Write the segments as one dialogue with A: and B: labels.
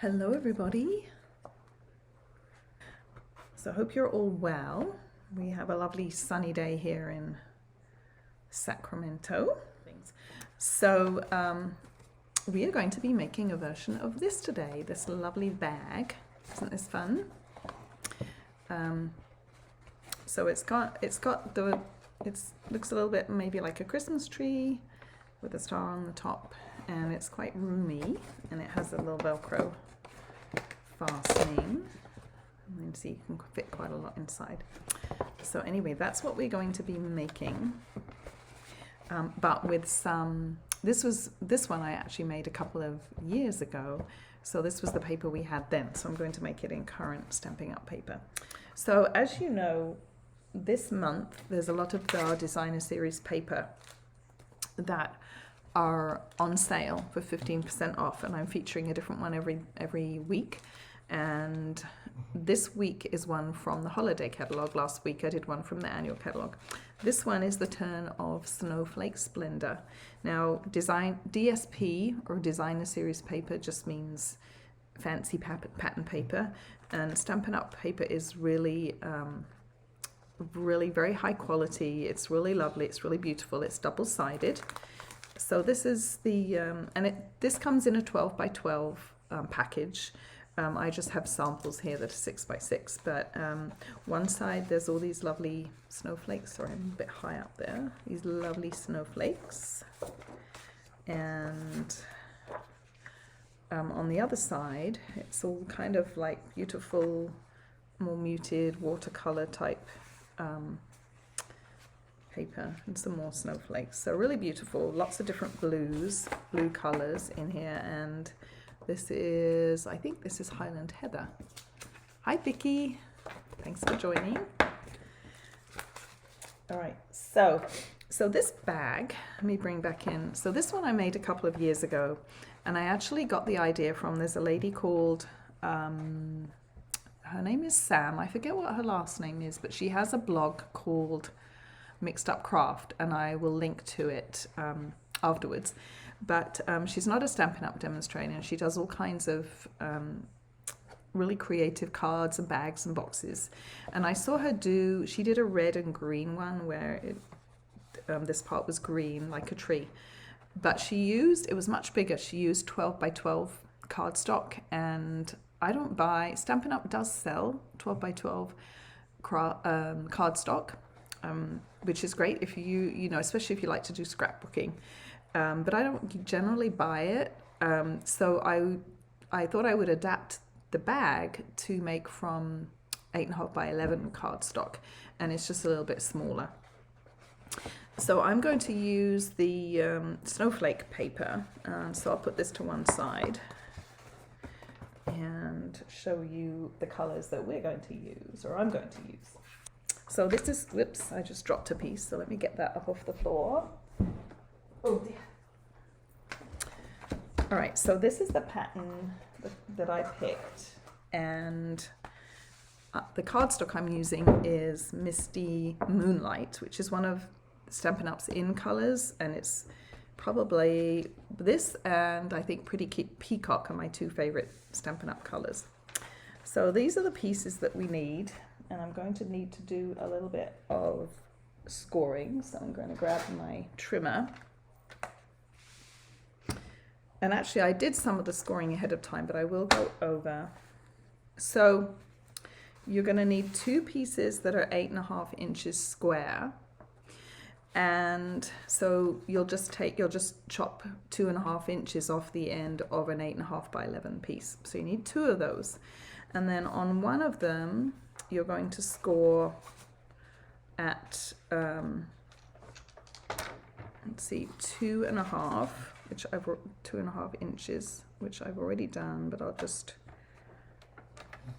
A: Hello everybody. So I hope you're all well. We have a lovely sunny day here in Sacramento. So we are going to be making a version of this today, this lovely bag. Isn't this fun? So it looks a little bit maybe like a Christmas tree with a star on the top, and it's quite roomy, and it has a little Velcro fastening. And you see you can fit quite a lot inside. So anyway, that's what we're going to be making. But with some, this one I actually made a couple of years ago. So this was the paper we had then. So I'm going to make it in current Stampin' Up paper. So as you know, this month there's a lot of our designer series paper that are on sale for 15% off, and I'm featuring a different one every week. And this week is one from the holiday catalog. Last week I did one from the annual catalog. This one is the turn of Snowflake Splendor. Now, DSP or designer series paper just means fancy pattern paper, and Stampin' Up paper is really very high quality. It's really lovely. It's really beautiful. It's double-sided. So this is the this comes in a 12 by 12 package. I just have samples here that are 6 by 6, but one side there's all these lovely snowflakes. Sorry, I'm a bit high up there. These lovely snowflakes, and on the other side it's all kind of like beautiful, more muted watercolor type paper, and some more snowflakes. So really beautiful, lots of different blue colors in here. And this is, I think this is Highland Heather. Hi Vicky, thanks for joining. All right, so this bag, let me bring back in. So this one I made a couple of years ago, and I actually got the idea from, there's a lady called, her name is Sam. I forget what her last name is, but she has a blog called Mixed Up Craft, and I will link to it afterwards. But she's not a Stampin' Up demonstrator, and she does all kinds of really creative cards and bags and boxes. And I saw her she did a red and green one where this part was green like a tree, but it was much bigger. She used 12 by 12 cardstock, and I don't buy, Stampin' Up does sell 12 by 12 cardstock, which is great if you know, especially if you like to do scrapbooking. But I don't generally buy it, so I thought I would adapt the bag to make from 8.5 by 11 cardstock, and it's just a little bit smaller. So I'm going to use the snowflake paper, so I'll put this to one side and show you the colors that we're going to use, or I'm going to use. So this is, whoops, I just dropped a piece, so let me get that up off the floor. Oh dear. All right, so this is the pattern that I picked, and the cardstock I'm using is Misty Moonlight, which is one of Stampin' Up's in colors, and it's probably this and I think Pretty Peacock are my two favorite Stampin' Up colors. So these are the pieces that we need, and I'm going to need to do a little bit of scoring, so I'm going to grab my trimmer. And actually I did some of the scoring ahead of time, but I will go over. So you're going to need two pieces that are 8.5 inches square, and so you'll just chop 2.5 inches off the end of an 8.5 by 11 piece. So you need two of those, and then on one of them you're going to score at let's see, 2.5, which I've 2.5 inches, which I've already done, but I'll just.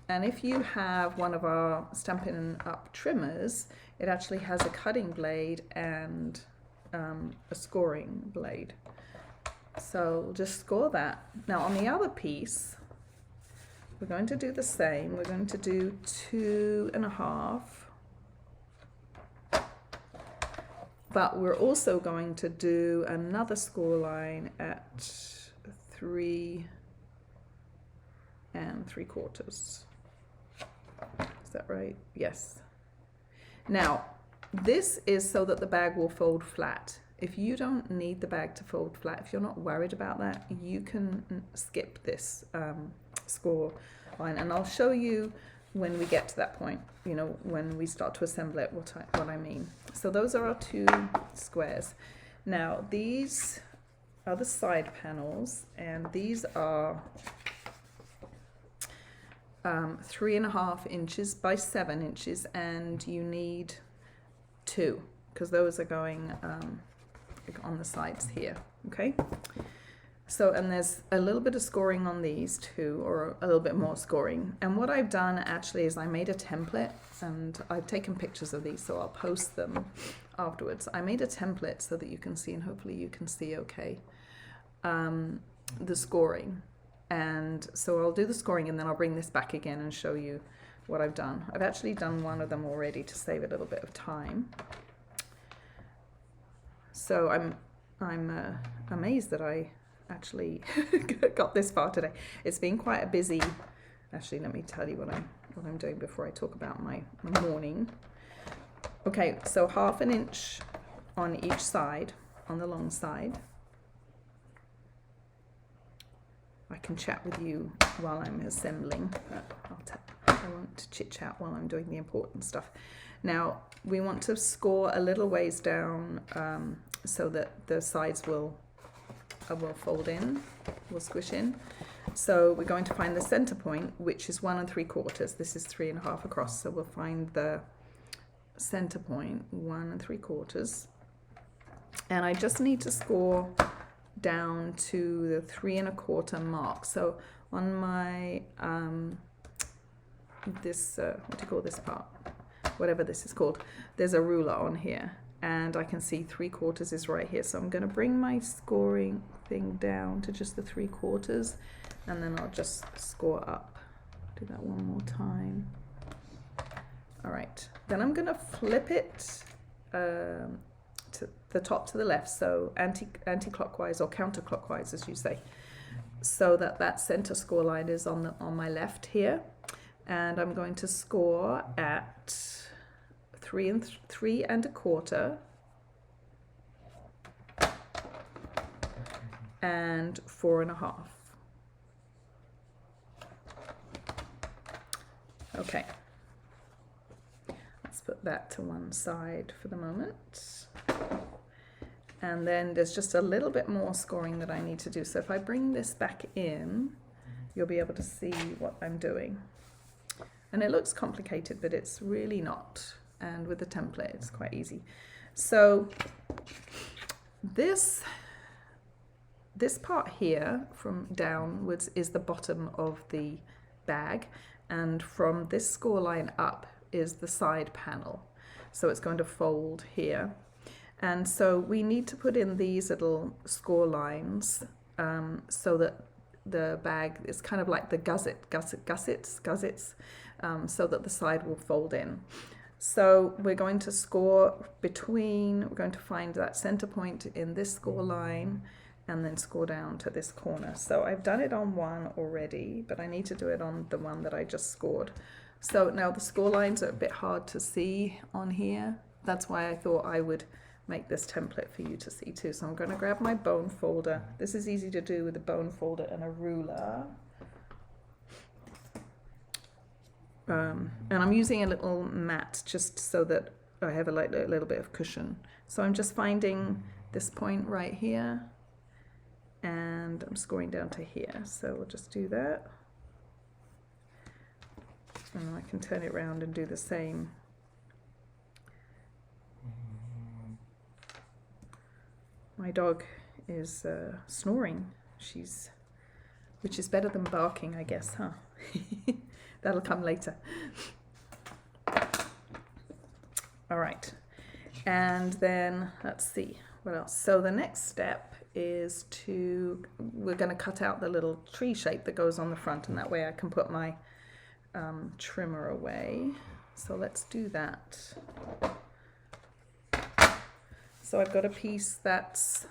A: And if you have one of our Stampin' Up trimmers, it actually has a cutting blade and a scoring blade. So we'll just score that. Now on the other piece, we're going to do the same. We're going to do 2.5. But we're also going to do another score line at 3 1 3/4. Is that right? Yes. Now, this is so that the bag will fold flat. If you don't need the bag to fold flat, if you're not worried about that, you can skip this score line. And I'll show you when we get to that point, you know, when we start to assemble it, what I mean. So those are our 2 squares. Now, these are the side panels, and these are 3.5 inches by 7 inches, and you need 2 because those are going on the sides here. Okay, so, and there's a little bit of scoring on these too, or a little bit more scoring. And what I've done actually is I made a template, and I've taken pictures of these, so I'll post them afterwards. I made a template so that you can see, and hopefully you can see okay, the scoring. And so I'll do the scoring, and then I'll bring this back again and show you what I've done. I've actually done one of them already to save a little bit of time. So I'm amazed that I actually got this far today. It's been quite a busy. Actually, let me tell you what I'm doing before I talk about my morning. Okay, so 1/2 inch on each side, on the long side. I can chat with you while I'm assembling, but I won't chit chat while I'm doing the important stuff. Now, we want to score a little ways down so that the sides will fold in, will squish in. So we're going to find the center point, which is 1 3/4. This is 3.5 across, so we'll find the center point, 1 3/4. And I just need to score down to the 3 1/4 mark. So on my this what do you call this part, whatever this is called, there's a ruler on here, and I can see 3/4 is right here. So I'm going to bring my scoring thing down to just the 3/4, and then I'll just score up. Do that one more time. All right, then I'm going to flip it to the top to the left, so anti-clockwise or counterclockwise, as you say, so that center score line is on my left here, and I'm going to score at 3 3/4 and 4.5. Okay, let's put that to one side for the moment. And then there's just a little bit more scoring that I need to do. So if I bring this back in, you'll be able to see what I'm doing. And it looks complicated, but it's really not. And with the template, it's quite easy. So this part here from downwards is the bottom of the bag. And from this score line up is the side panel. So it's going to fold here. And so we need to put in these little score lines so that the bag is kind of like the gussets, so that the side will fold in. So we're going to score we're going to find that center point in this score line and then score down to this corner. So I've done it on one already, but I need to do it on the one that I just scored. So now the score lines are a bit hard to see on here. That's why I thought I would make this template for you to see too. So I'm going to grab my bone folder. This is easy to do with a bone folder and a ruler. And I'm using a little mat just so that I have a little bit of cushion. So I'm just finding this point right here, and I'm scoring down to here. So we'll just do that. And I can turn it around and do the same. My dog is snoring. Which is better than barking, I guess, huh? That'll come later. All right. And then let's see what else. So the next step is we're going to cut out the little tree shape that goes on the front, and that way I can put my trimmer away. So let's do that. So I've got a piece that's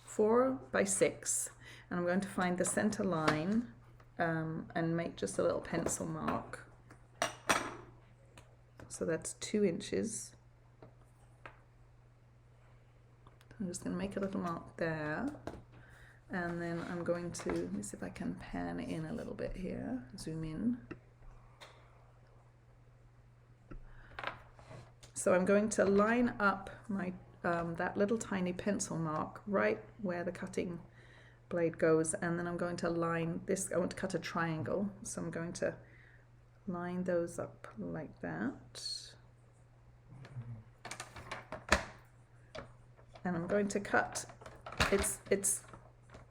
A: 4 by 6, and I'm going to find the center line and make just a little pencil mark. So that's 2 inches. I'm just going to make a little mark there, and then I'm going to, let me see if I can pan in a little bit here, zoom in. So I'm going to line up my that little tiny pencil mark right where the cutting blade goes, and then I'm going to line this. I want to cut a triangle, so I'm going to line those up like that, and I'm going to cut. It's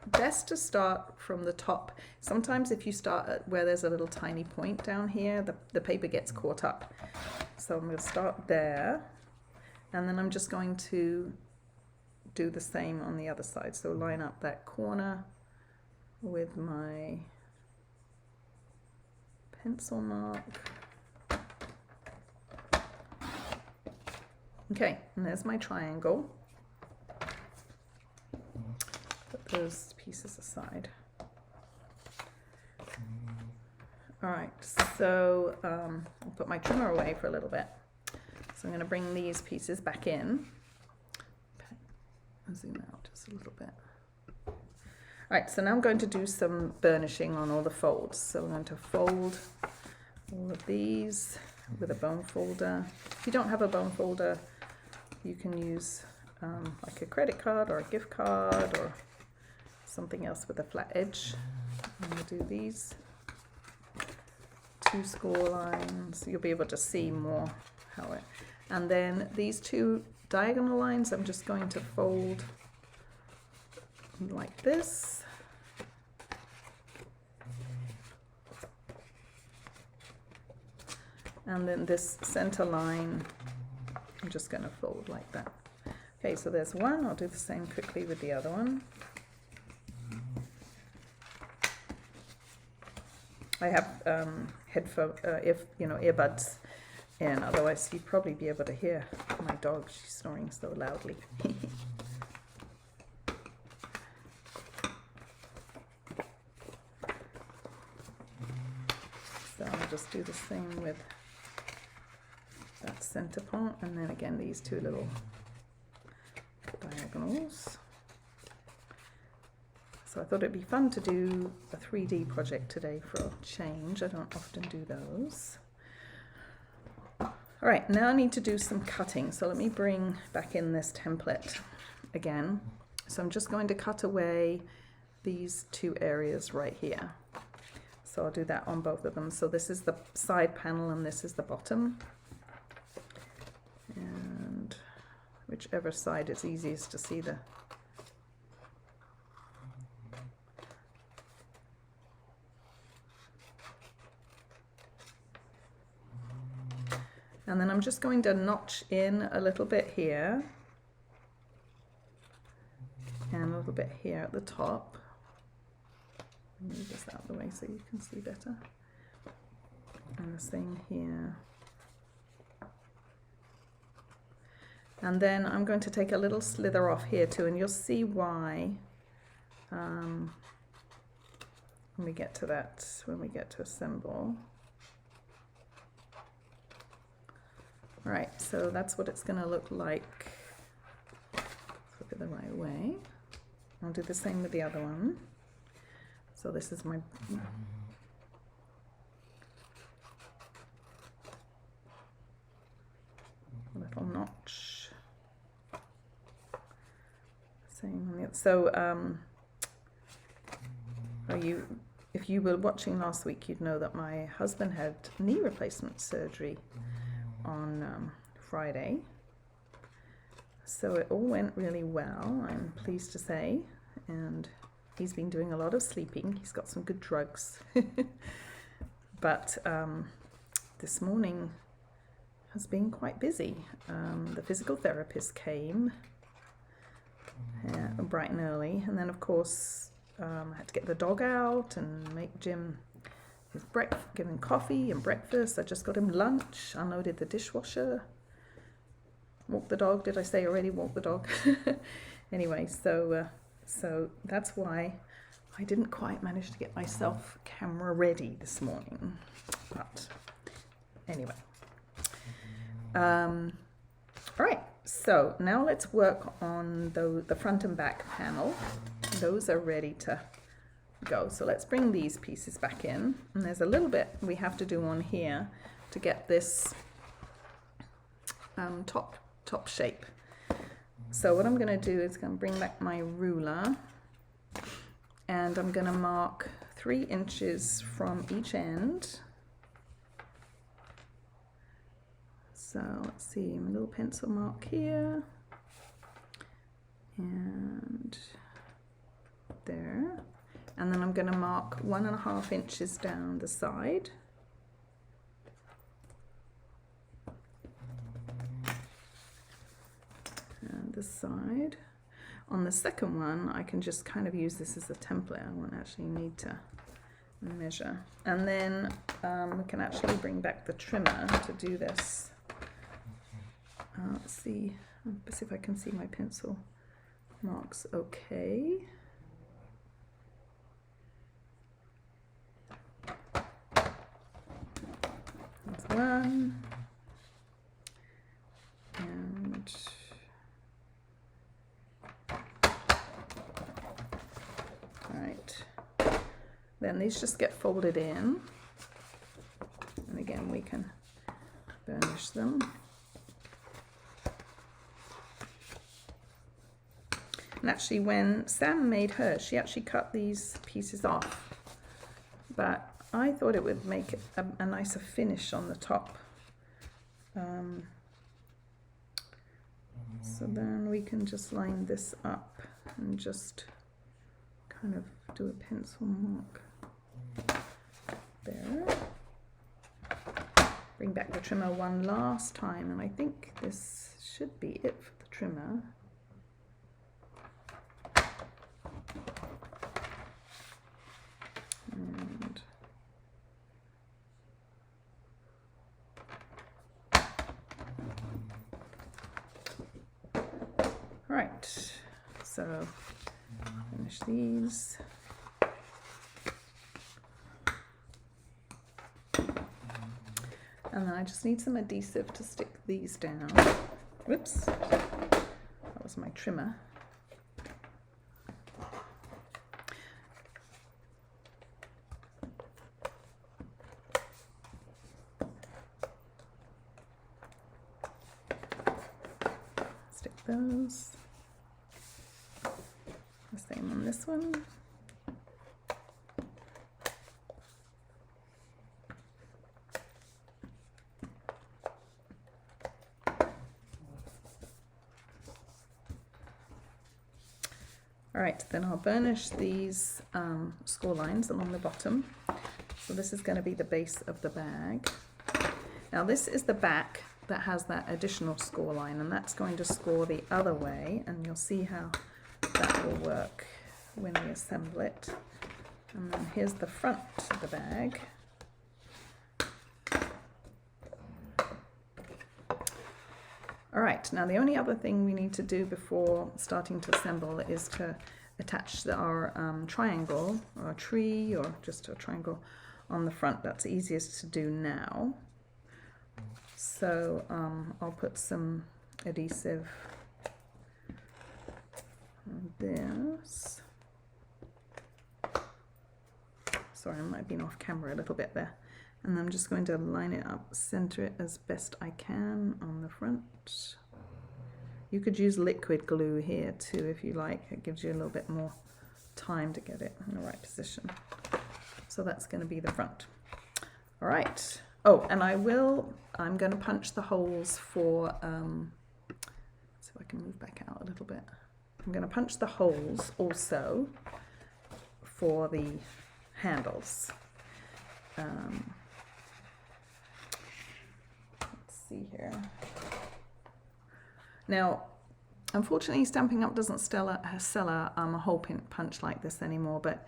A: best to start from the top. Sometimes if you start at where there's a little tiny point down here, the paper gets caught up. So I'm going to start there, and then I'm just going to do the same on the other side. So line up that corner with my pencil mark. Okay, and there's my triangle. Put those pieces aside. All right, so I'll put my trimmer away for a little bit. So I'm going to bring these pieces back in. Okay. I'll zoom out just a little bit. All right, so now I'm going to do some burnishing on all the folds. So I'm going to fold all of these with a bone folder. If you don't have a bone folder, you can use like a credit card or a gift card or something else with a flat edge. I'm going to do these 2 score lines. You'll be able to see more how it, and then these 2 diagonal lines I'm just going to fold like this, and then this center line I'm just going to fold like that. Okay, so there's one. I'll do the same quickly with the other one. I have earbuds in, otherwise you'd probably be able to hear my dog. She's snoring so loudly. So I'll just do the same with that center part, and then again these 2 little diagonals. So I thought it'd be fun to do a 3D project today for a change. I don't often do those. All right, now I need to do some cutting. So let me bring back in this template again. So I'm just going to cut away these 2 areas right here. So I'll do that on both of them. So this is the side panel and this is the bottom. And whichever side is easiest to see the and then I'm just going to notch in a little bit here and a little bit here at the top. Move this out of the way so you can see better. And the same here. And then I'm going to take a little slither off here too, and you'll see why when we get to that, when we get to assemble. All right, so that's what it's going to look like. Flip it the right way. I'll do the same with the other one. So this is my little notch. Same on the other. So if you were watching last week, you'd know that my husband had knee replacement surgery on Friday. So it all went really well, I'm pleased to say, and he's been doing a lot of sleeping. He's got some good drugs. But this morning has been quite busy. The physical therapist came bright and early, and then of course I had to get the dog out and make Jim his give him coffee and breakfast. I just got him lunch, unloaded the dishwasher, walked the dog. Did I say already walk the dog? Anyway, so that's why I didn't quite manage to get myself camera ready this morning, but anyway. All right, so now let's work on the front and back panel. Those are ready to go. So let's bring these pieces back in. And there's a little bit we have to do on here to get this top shape. So what I'm going to do is going to bring back my ruler, and I'm going to mark 3 inches from each end. So let's see, my little pencil mark here, and there. And then I'm going to mark 1.5 inches down the side. And this side. On the second one, I can just kind of use this as a template. I won't actually need to measure. And then we can actually bring back the trimmer to do this. Let's see if I can see my pencil marks okay. That's one. And right. Then these just get folded in. And again, we can burnish them. And actually, when Sam made hers, she actually cut these pieces off. But I thought it would make a nicer finish on the top. So then we can just line this up and just kind of do a pencil mark there. Bring back the trimmer one last time, and I think this should be it for the trimmer. And right, so finish these. And then I just need some adhesive to stick these down. Whoops, that was my trimmer. Stick those. The same on this one. All right, then I'll burnish these score lines along the bottom. So this is going to be the base of the bag. Now this is the back that has that additional score line, and that's going to score the other way, and you'll see how that will work when we assemble it. And then here's the front of the bag. All right, now the only other thing we need to do before starting to assemble is to attach our triangle, or a tree, or just a triangle on the front. That's easiest to do now. So I'll put some adhesive on this. Sorry, I might have been off camera a little bit there. And I'm just going to line it up, center it as best I can on the front. You could use liquid glue here too if you like. It gives you a little bit more time to get it in the right position. So that's going to be the front. All right. Oh, and I'm going to punch the holes for, so I can move back out a little bit. I'm going to punch the holes also for the handles. See here. Now, unfortunately, Stampin' Up! Doesn't sell a hole punch like this anymore, but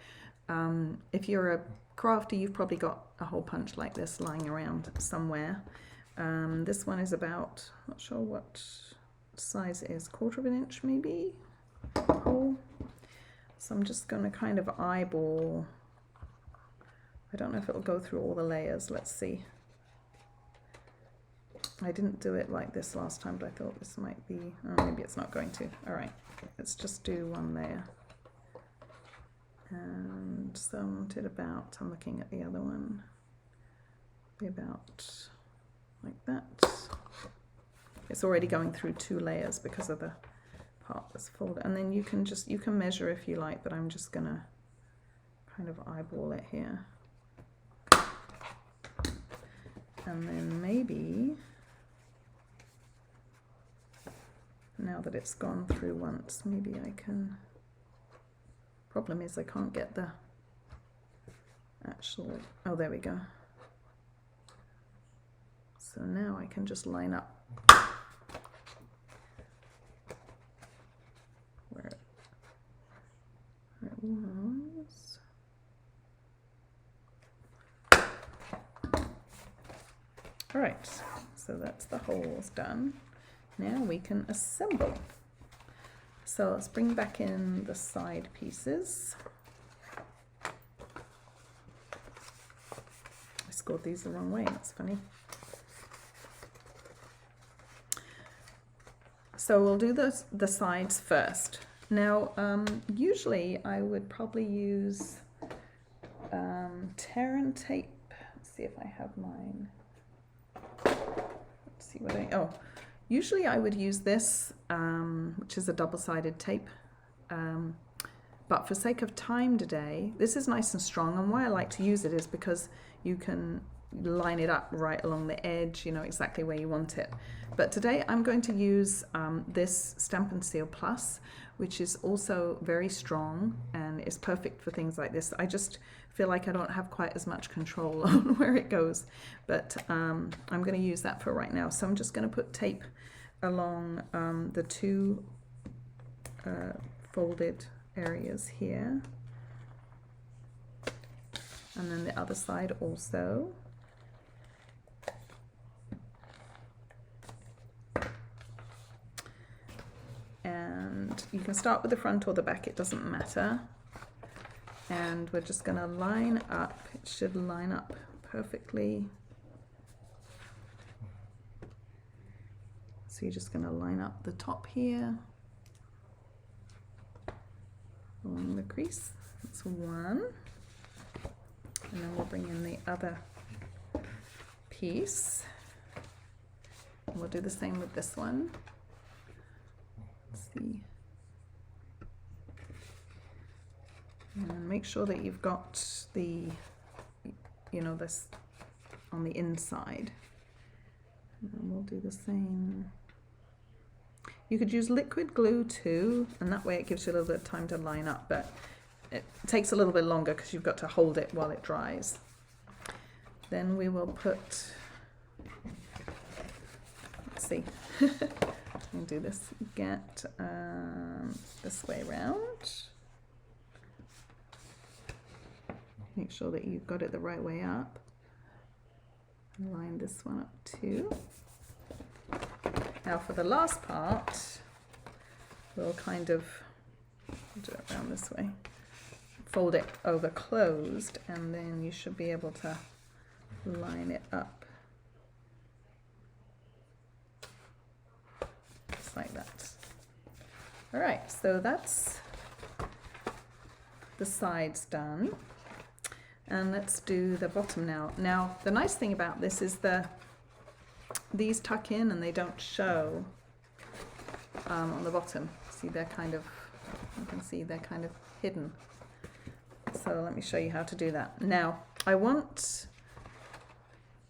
A: if you're a crafter, you've probably got a hole punch like this lying around somewhere. This one is about, not sure what size it is, 1/4 inch maybe hole. So I'm just going to kind of eyeball. I don't know if it'll go through all the layers. Let's see. I didn't do it like this last time, but I thought this might be, oh, maybe it's not going to. All right, let's just do one layer. And so I wanted about, I'm looking at the other one, be about like that. It's already going through 2 layers because of the part that's folded. And then you can just, you can measure if you like, but I'm just gonna kind of eyeball it here. And then maybe, now that it's gone through once, maybe I can, problem is I can't get the actual, oh there we go. So now I can just line up where it was. All right, so that's the holes done. Now we can assemble. So let's bring back in the side pieces. I scored these the wrong way, that's funny. So we'll do the sides first. Now, usually I would probably use tear and tape. Let's see if I have mine. Let's see what usually I would use this, which is a double-sided tape. But for sake of time today, this is nice and strong. And why I like to use it is because you can line it up right along the edge, you know exactly where you want it. But today I'm going to use this Stampin' Seal Plus, which is also very strong and is perfect for things like this. I just feel like I don't have quite as much control on where it goes, but I'm going to use that for right now. So I'm just going to put tape along the 2 folded areas here, and then the other side also. And you can start with the front or the back, it doesn't matter. And we're just going to line up, it should line up perfectly. So you're just going to line up the top here along the crease. That's one. And then we'll bring in the other piece. And we'll do the same with this one. Let's see. And make sure that you've got the, you know, this on the inside. And then we'll do the same. You could use liquid glue too, and that way it gives you a little bit of time to line up, but it takes a little bit longer because you've got to hold it while it dries. Then we will put, let's see, we'll do this, get this way around. Make sure that you've got it the right way up. Line this one up too. Now for the last part, we'll kind of do it around this way. Fold it over closed, and then you should be able to line it up. Just like that. All right, so that's the sides done. And let's do the bottom now. Now, the nice thing about this is these tuck in and they don't show on the bottom. See, they're kind of, you can see they're kind of hidden. So let me show you how to do that. Now, I want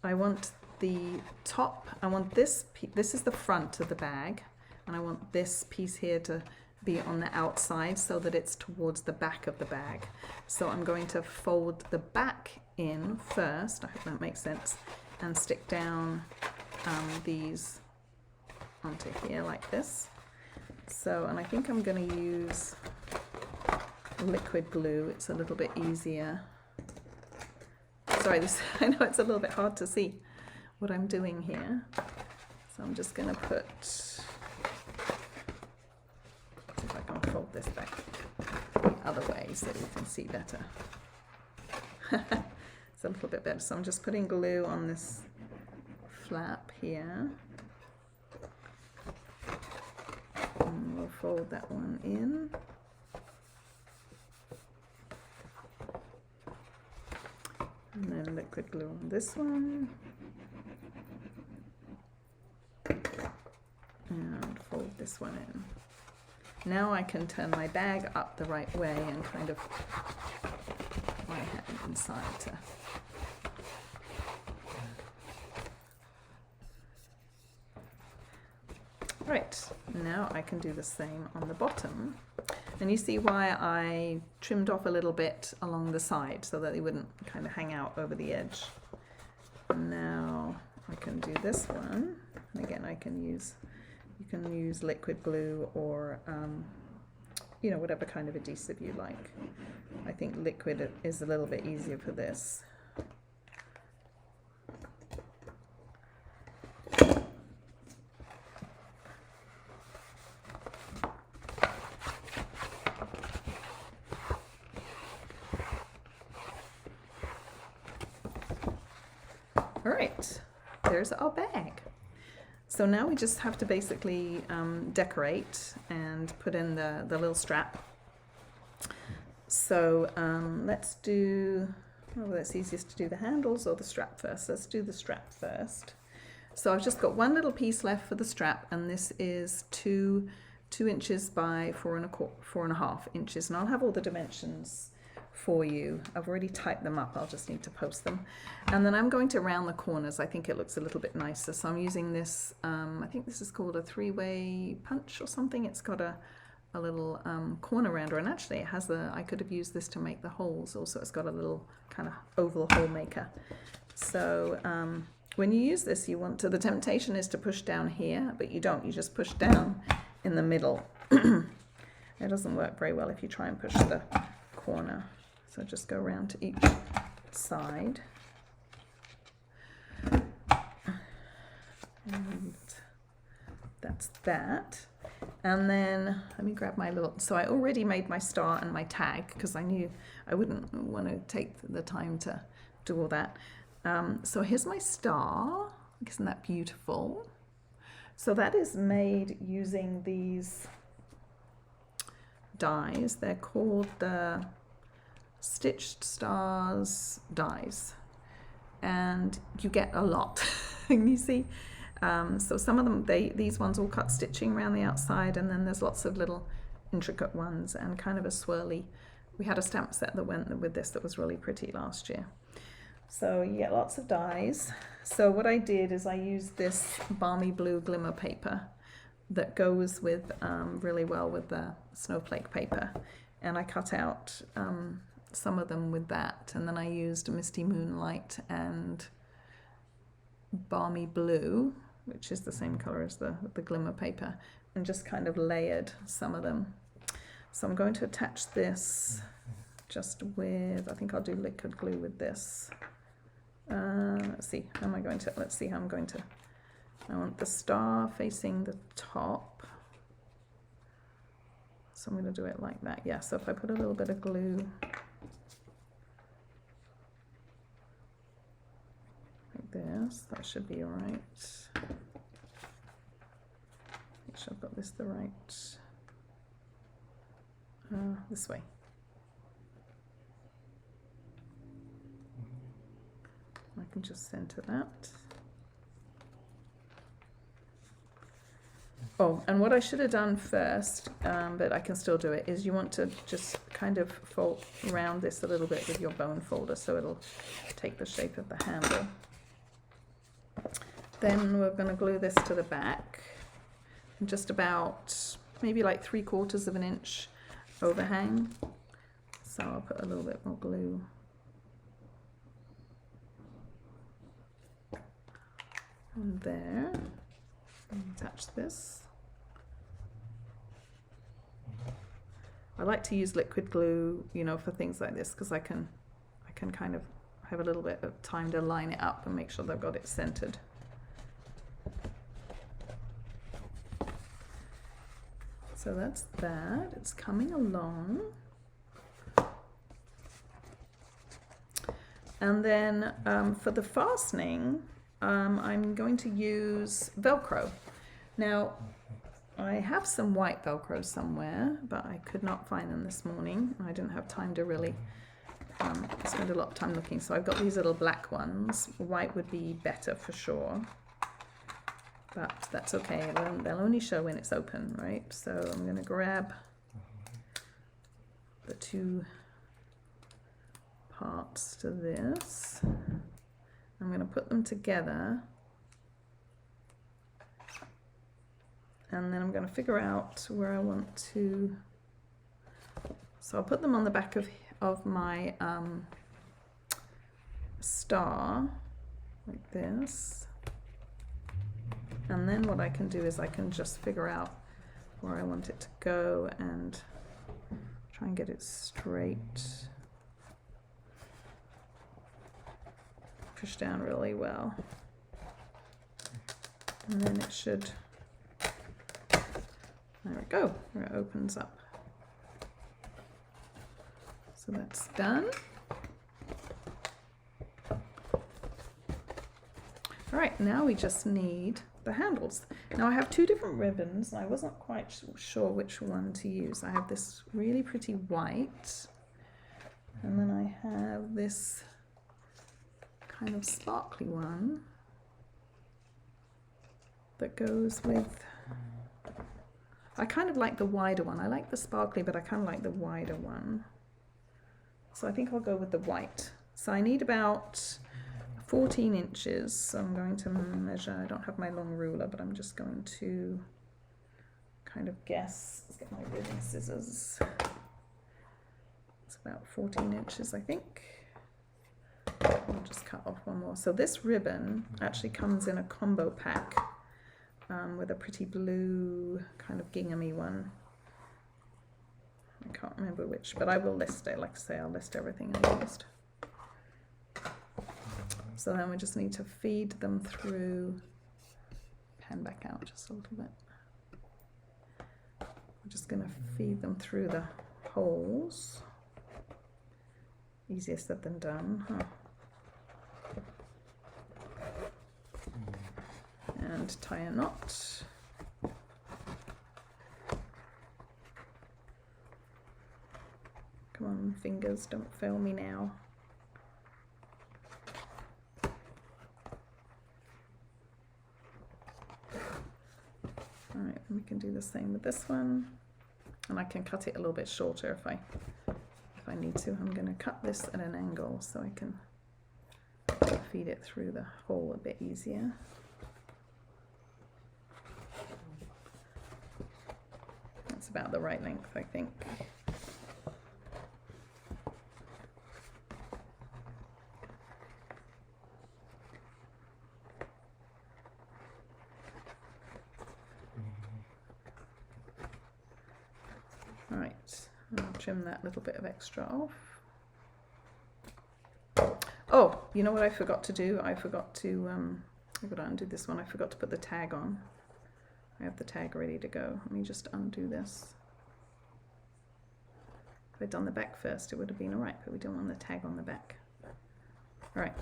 A: the top, I want this is the front of the bag, and I want this piece here to be on the outside so that it's towards the back of the bag. So I'm going to fold the back in first, I hope that makes sense, and stick down these onto here like this. So, and I think I'm going to use liquid glue, it's a little bit easier. Sorry, this, I know it's a little bit hard to see what I'm doing here. So I'm just going to put, see if I can fold this back. other way so you can see better. It's a little bit better. So I'm just putting glue on this flap here. And we'll fold that one in. And then liquid glue on this one. And fold this one in. Now I can turn my bag up the right way and kind of my hand inside to right, now I can do the same on the bottom. And you see why I trimmed off a little bit along the side so that they wouldn't kind of hang out over the edge. And now I can do this one. And again, you can use liquid glue or you know, whatever kind of adhesive you like. I think liquid is a little bit easier for this. All right, there's our bag. So now we just have to basically decorate and put in the little strap. So let's do, well, that's easiest to do the handles or the strap first. Let's do the strap first. So I've just got one little piece left for the strap, and this is 2 inches by 4.5 inches. And I'll have all the dimensions for you. I've already typed them up. I'll just need to post them. And then I'm going to round the corners. I think it looks a little bit nicer. So I'm using this, I think this is called a 3-way punch or something. It's got a little corner rounder, and actually it has I could have used this to make the holes. Also, it's got a little kind of oval hole maker. So when you use this, you want to, the temptation is to push down here, but you don't. You just push down in the middle. It doesn't work very well if you try and push the corner. So just go around to each side. And that's that. And then let me grab my little, so I already made my star and my tag because I knew I wouldn't want to take the time to do all that. So here's my star. Isn't that beautiful? So that is made using these dies. They're called the Stitched Stars dies, and you get a lot. You see, so some of them, these ones all cut stitching around the outside, and then there's lots of little intricate ones and kind of a swirly. We had a stamp set that went with this that was really pretty last year. So you get lots of dies. So what I did is I used this Balmy blue glimmer paper that goes with really well with the snowflake paper, and I cut out some of them with that, and then I used Misty Moonlight and Balmy blue, which is the same color as the glimmer paper, and just kind of layered some of them. So I'm going to attach this just with, I think I'll do liquid glue with this. Let's see, how am I going to, let's see how I'm going to, I want the star facing the top. So I'm going to do it like that. Yeah, so if I put a little bit of glue like this, that should be all right. Make sure I've got this the right, this way. I can just center that. Oh, and what I should have done first, but I can still do it, is you want to just kind of fold around this a little bit with your bone folder so it'll take the shape of the handle. Then we're going to glue this to the back, and just about maybe like 3/4 of an inch overhang. So I'll put a little bit more glue. And there, and attach this. I like to use liquid glue, you know, for things like this, because I can kind of have a little bit of time to line it up and make sure that I've got it centered. So that's that. It's coming along. And then for the fastening, I'm going to use Velcro. Now, I have some white Velcro somewhere, but I could not find them this morning. I didn't have time to really spend a lot of time looking. So I've got these little black ones. White would be better for sure, but that's okay. They'll only show when it's open, right? So I'm going to grab the two parts to this. I'm going to put them together. And then I'm going to figure out where I want to, so I'll put them on the back of my star, like this. And then what I can do is I can just figure out where I want it to go and try and get it straight. Push down really well. And then it should, there we go, where it opens up. So that's done. All right, now we just need the handles. Now I have two different ribbons, and I wasn't quite sure which one to use. I have this really pretty white, and then I have this kind of sparkly one that goes with, I kind of like the wider one. I like the sparkly, but I kind of like the wider one. So I think I'll go with the white. So I need about 14 inches. So I'm going to measure. I don't have my long ruler, but I'm just going to kind of guess. Let's get my ribbon scissors. It's about 14 inches, I think. I'll just cut off one more. So this ribbon actually comes in a combo pack with a pretty blue kind of ginghamy one. I can't remember which, but I will list it. Like I say, I'll list everything I used. So then we just need to feed them through, pan back out just a little bit. I'm just going to feed them through the holes. Easier said than done, huh? And tie a knot. Come on, fingers, don't fail me now. All right, we can do the same with this one, and I can cut it a little bit shorter if I need to. I'm going to cut this at an angle so I can feed it through the hole a bit easier. That's about the right length, I think. All right, I'll trim that little bit of extra off. Oh, you know what I forgot to do? I forgot to, I've got to undo this one. I forgot to put the tag on. I have the tag ready to go. Let me just undo this. If I'd done the back first, it would have been all right, but we don't want the tag on the back. All right.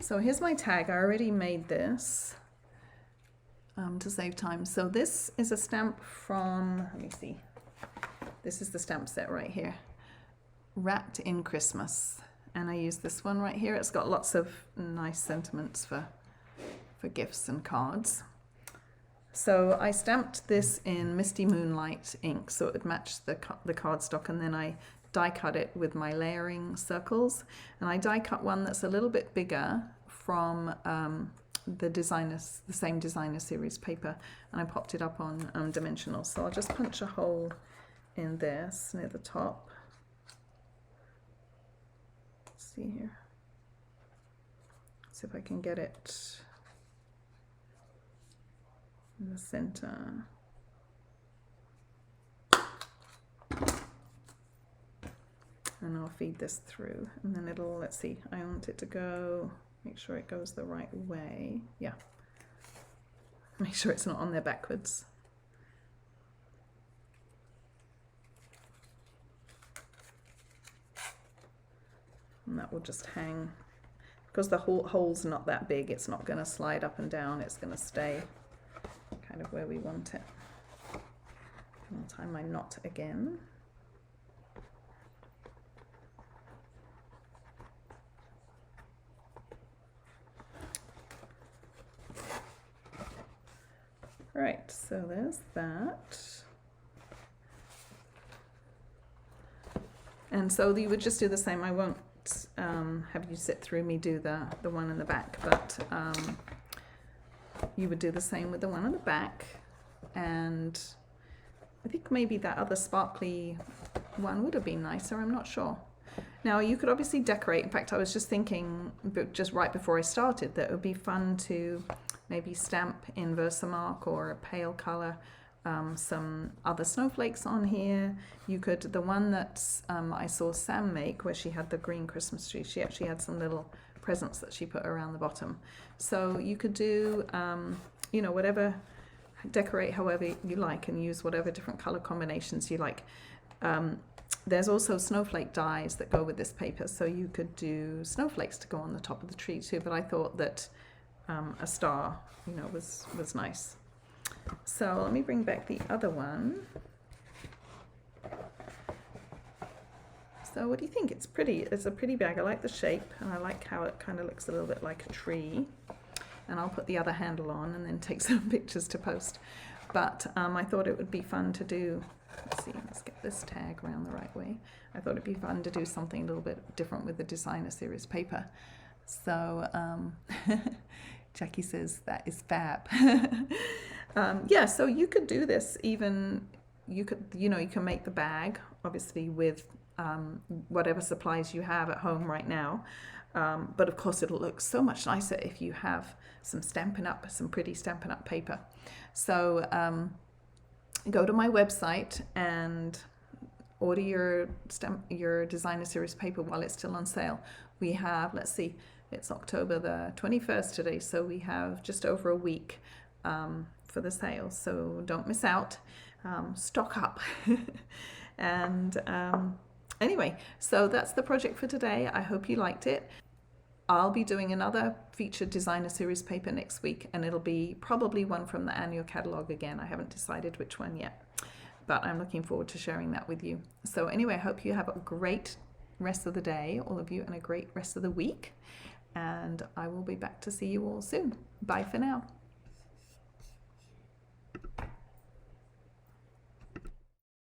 A: So here's my tag. I already made this to save time. So this is a stamp from, let me see. This is the stamp set right here. Wrapped in Christmas. And I use this one right here. It's got lots of nice sentiments for gifts and cards. So I stamped this in Misty Moonlight ink so it would match the cardstock, and then I die cut it with my layering circles. And I die cut one that's a little bit bigger from the same designer series paper, and I popped it up on dimensional. So I'll just punch a hole in this near the top. Let's see here. See if I can get it in the center. And I'll feed this through, and then it'll, let's see, I want it to go, make sure it goes the right way. Yeah. Make sure it's not on there backwards. that will just hang. Because the hole's not that big, it's not going to slide up and down, it's going to stay kind of where we want it. I'll tie my knot again. Right, so there's that. And so you would just do the same. I won't have you sit through me do the one in the back, but you would do the same with the one on the back. And I think maybe that other sparkly one would have been nicer, I'm not sure. Now you could obviously decorate. In fact, I was just thinking, just right before I started, that it would be fun to maybe stamp in Versamark or a pale color, some other snowflakes on here. You could, the one that I saw Sam make, where she had the green Christmas tree, she actually had some little presents that she put around the bottom. So you could do, you know, whatever, decorate however you like and use whatever different color combinations you like. There's also snowflake dies that go with this paper, so you could do snowflakes to go on the top of the tree too, but I thought that a star, you know, was nice. So let me bring back the other one. So what do you think? It's pretty. It's a pretty bag. I like the shape, and I like how it kind of looks a little bit like a tree. And I'll put the other handle on and then take some pictures to post. But I thought it would be fun to do, let's see, let's get this tag around the right way. I thought it'd be fun to do something a little bit different with the designer series paper. So Jackie says that is fab. Yeah, so you could do this even, you could, you know, you can make the bag obviously with whatever supplies you have at home right now. But of course it'll look so much nicer if you have some Stampin' Up, some pretty Stampin' Up paper. So go to my website and order your designer series paper while it's still on sale. We have, let's see, it's October the 21st today, so we have just over a week for the sale, so don't miss out. Stock up. And anyway, so that's the project for today. I hope you liked it. I'll be doing another featured designer series paper next week, and it'll be probably one from the annual catalog again. I haven't decided which one yet, but I'm looking forward to sharing that with you. So anyway, I hope you have a great rest of the day, all of you, and a great rest of the week. And I will be back to see you all soon. Bye for now.